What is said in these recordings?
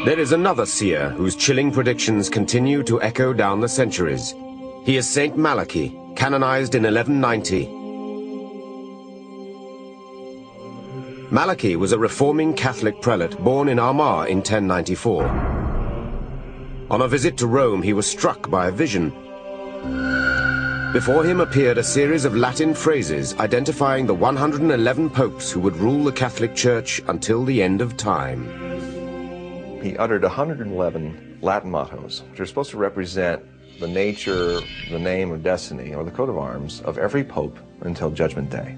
There is another seer whose chilling predictions continue to echo down the centuries. He is Saint Malachi, canonized in 1190. Malachi was a reforming Catholic prelate born in Armagh in 1094. On a visit to Rome, he was struck by a vision. Before him appeared a series of Latin phrases identifying the 111 popes who would rule the Catholic Church until the end of time. He uttered 111 Latin mottos, which are supposed to represent the nature, the name, or destiny, or the coat of arms of every pope until Judgment Day.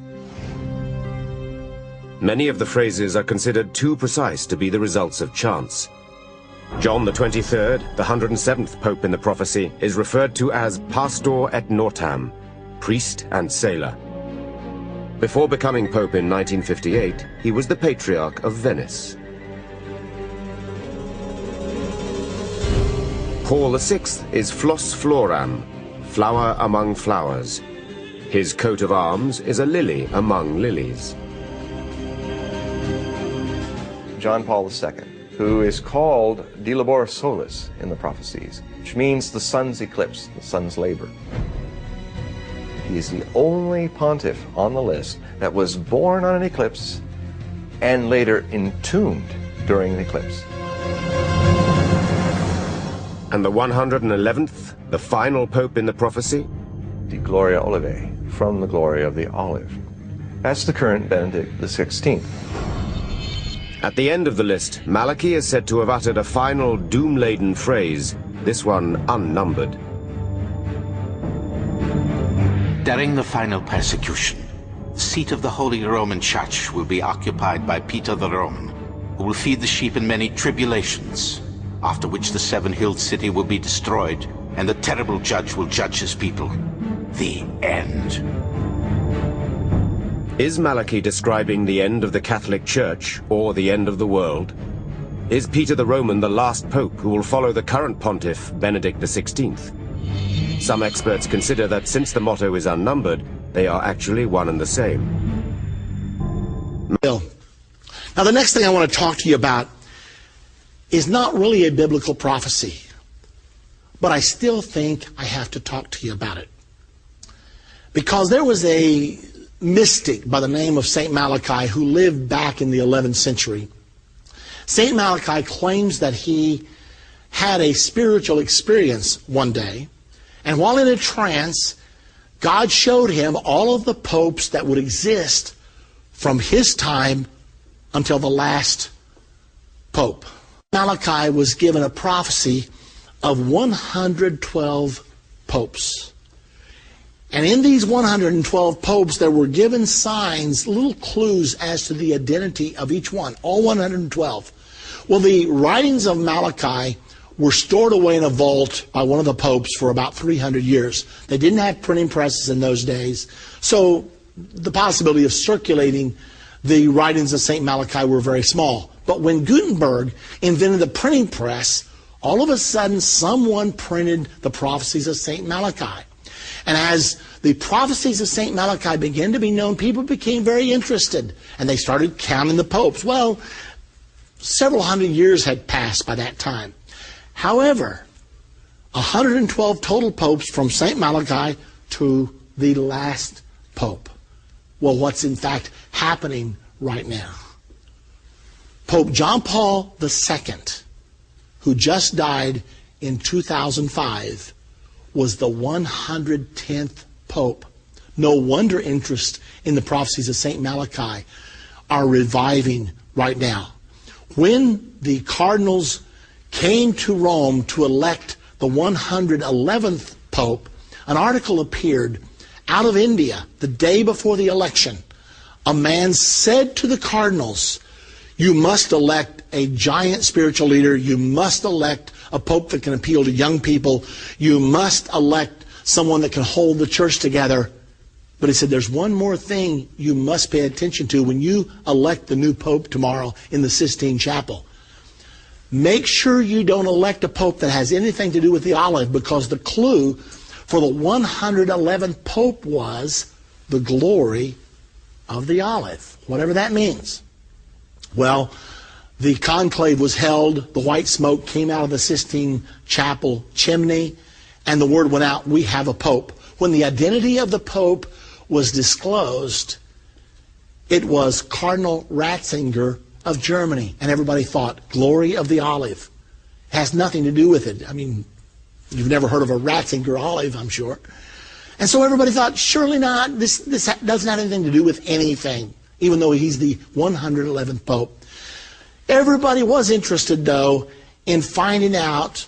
Many of the phrases are considered too precise to be the results of chance. John the 23rd, the 107th Pope in the prophecy, is referred to as Pastor et Nortam, priest and sailor. Before becoming Pope in 1958, he was the Patriarch of Venice. Paul VI is Flos Floram, flower among flowers. His coat of arms is a lily among lilies. John Paul II, who is called De Labora Solis in the prophecies, which means the sun's eclipse, the sun's labor. He is the only pontiff on the list that was born on an eclipse and later entombed during an eclipse. And the 111th, the final Pope in the prophecy? De Gloria Olivae, from the glory of the olive. That's the current Benedict XVI. At the end of the list, Malachi is said to have uttered a final doom-laden phrase, this one unnumbered. During the final persecution, the seat of the Holy Roman Church will be occupied by Peter the Roman, who will feed the sheep in many tribulations, after which the seven-hilled city will be destroyed, and the terrible judge will judge his people. The end. Is Malachi describing the end of the Catholic Church, or the end of the world? Is Peter the Roman the last pope who will follow the current pontiff, Benedict XVI? Some experts consider that since the motto is unnumbered, they are actually one and the same. Now, the next thing I want to talk to you about is not really a biblical prophecy, but I still think I have to talk to you about it. Because there was a mystic by the name of Saint Malachi who lived back in the 11th century. Saint Malachi claims that he had a spiritual experience one day, and while in a trance, God showed him all of the popes that would exist from his time until the last pope. Malachi was given a prophecy of 112 popes. And in these 112 popes, there were given signs, little clues as to the identity of each one, all 112. Well, the writings of Malachi were stored away in a vault by one of the popes for about 300 years. They didn't have printing presses in those days, so the possibility of circulating the writings of St. Malachi were very small. But when Gutenberg invented the printing press, all of a sudden someone printed the prophecies of St. Malachi. And as the prophecies of St. Malachi began to be known, people became very interested, and they started counting the popes. Well, several hundred years had passed by that time. However, 112 total popes from St. Malachi to the last pope. Well, what's in fact happening right now? Pope John Paul II, who just died in 2005, was the 110th Pope. No wonder interest in the prophecies of St. Malachi are reviving right now. When the cardinals came to Rome to elect the 111th Pope, an article appeared out of India the day before the election. A man said to the cardinals, "You must elect a giant spiritual leader. You must elect a pope that can appeal to young people. You must elect someone that can hold the church together." But he said, there's one more thing you must pay attention to when you elect the new pope tomorrow in the Sistine Chapel. Make sure you don't elect a pope that has anything to do with the olive, because the clue for the 111th pope was the glory of the olive, whatever that means. Well, The conclave was held, the white smoke came out of the Sistine Chapel chimney, and the word went out, we have a pope. When the identity of the pope was disclosed, it was Cardinal Ratzinger of Germany. And everybody thought, glory of the olive. It has nothing to do with it. I mean, you've never heard of a Ratzinger olive, I'm sure. And so everybody thought, surely not. This doesn't have anything to do with anything, even though he's the 111th Pope. Everybody was interested, though, in finding out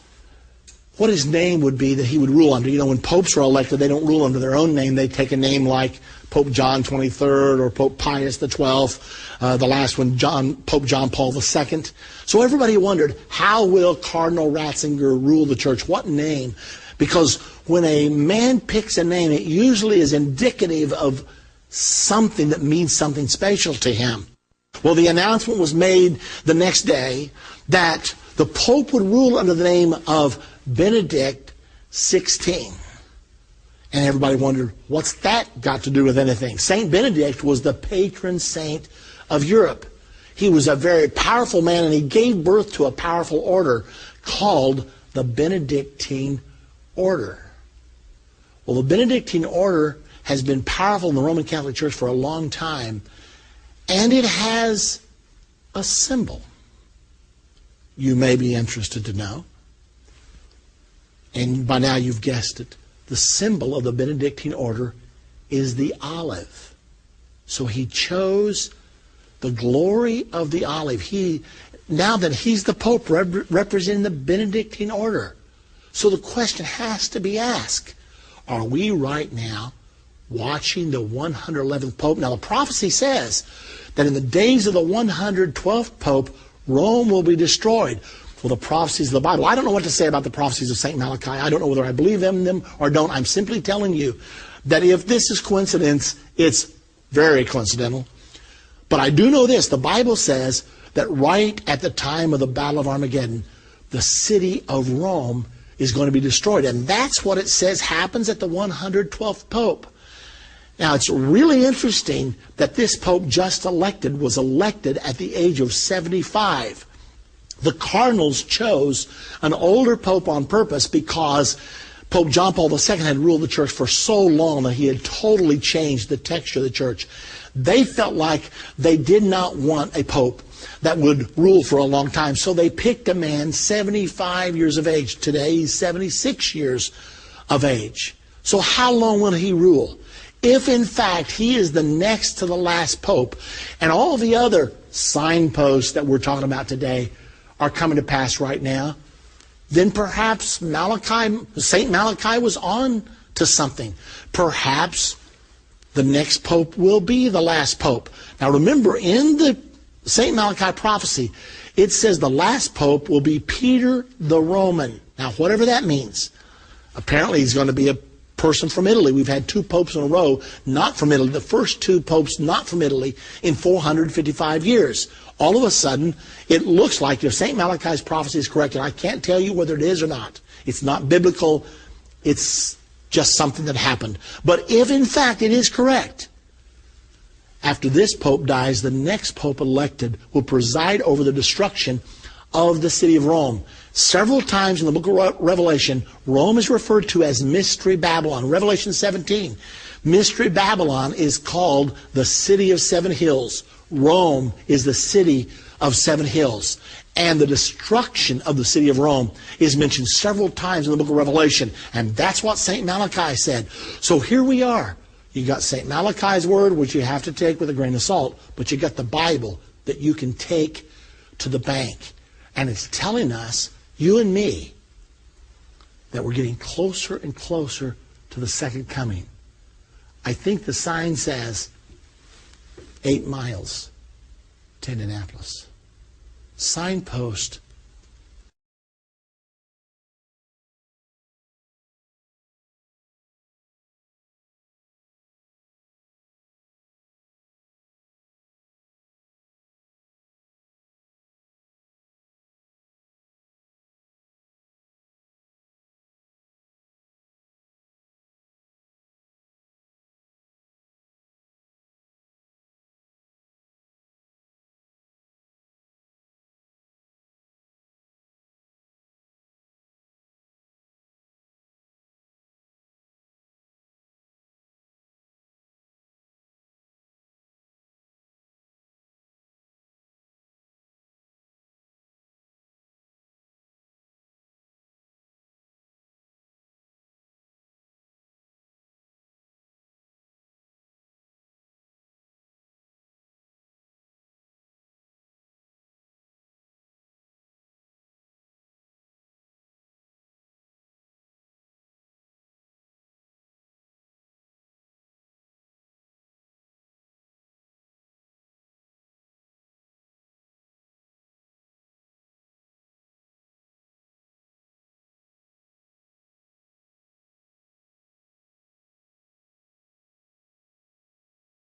what his name would be that he would rule under. You know, when popes are elected, they don't rule under their own name. They take a name like Pope John 23rd or Pope Pius the 12th, the last one, Pope John Paul II. So everybody wondered, how will Cardinal Ratzinger rule the church? What name? Because when a man picks a name, it usually is indicative of something that means something special to him. Well, the announcement was made the next day that the Pope would rule under the name of Benedict XVI. And everybody wondered, what's that got to do with anything? Saint Benedict was the patron saint of Europe. He was a very powerful man, and he gave birth to a powerful order called the Benedictine Order. Well, the Benedictine Order has been powerful in the Roman Catholic Church for a long time, and it has a symbol. You may be interested to know. And by now you've guessed it. The symbol of the Benedictine order is the olive. So he chose the glory of the olive. Now that he's the Pope representing the Benedictine order. So the question has to be asked, are we right now watching the 111th Pope? Now the prophecy says that in the days of the 112th Pope, Rome will be destroyed. Well, the prophecies of the Bible. I don't know what to say about the prophecies of St. Malachi. I don't know whether I believe them or don't. I'm simply telling you that if this is coincidence, it's very coincidental. But I do know this. The Bible says that right at the time of the Battle of Armageddon, the city of Rome is going to be destroyed. And that's what it says happens at the 112th Pope. Now, it's really interesting that this Pope just elected was elected at the age of 75. The cardinals chose an older pope on purpose because Pope John Paul II had ruled the church for so long that he had totally changed the texture of the church. They felt like they did not want a pope that would rule for a long time, so they picked a man 75 years of age. Today he's 76 years of age. So how long will he rule? If in fact he is the next to the last pope, and all the other signposts that we're talking about today are coming to pass right now, then perhaps St. Malachi was on to something. Perhaps the next pope will be the last pope. Now remember, in the St. Malachi prophecy, it says the last pope will be Peter the Roman. Now whatever that means, apparently he's going to be a person from Italy. We've had two popes in a row not from Italy. The first two popes not from Italy in 455 years. All of a sudden, it looks like if St. Malachi's prophecy is correct, and I can't tell you whether it is or not. It's not biblical. It's just something that happened. But if in fact it is correct, after this pope dies, the next pope elected will preside over the destruction of the city of Rome. Several times in the book of Revelation, Rome is referred to as Mystery Babylon. Revelation 17, Mystery Babylon is called the City of Seven Hills. Rome is the city of seven hills. And the destruction of the city of Rome is mentioned several times in the book of Revelation. And that's what St. Malachi said. So here we are. You got St. Malachi's word, which you have to take with a grain of salt. But you got the Bible that you can take to the bank. And it's telling us, you and me, that we're getting closer and closer to the second coming. I think the sign says 8 miles to Indianapolis. Signpost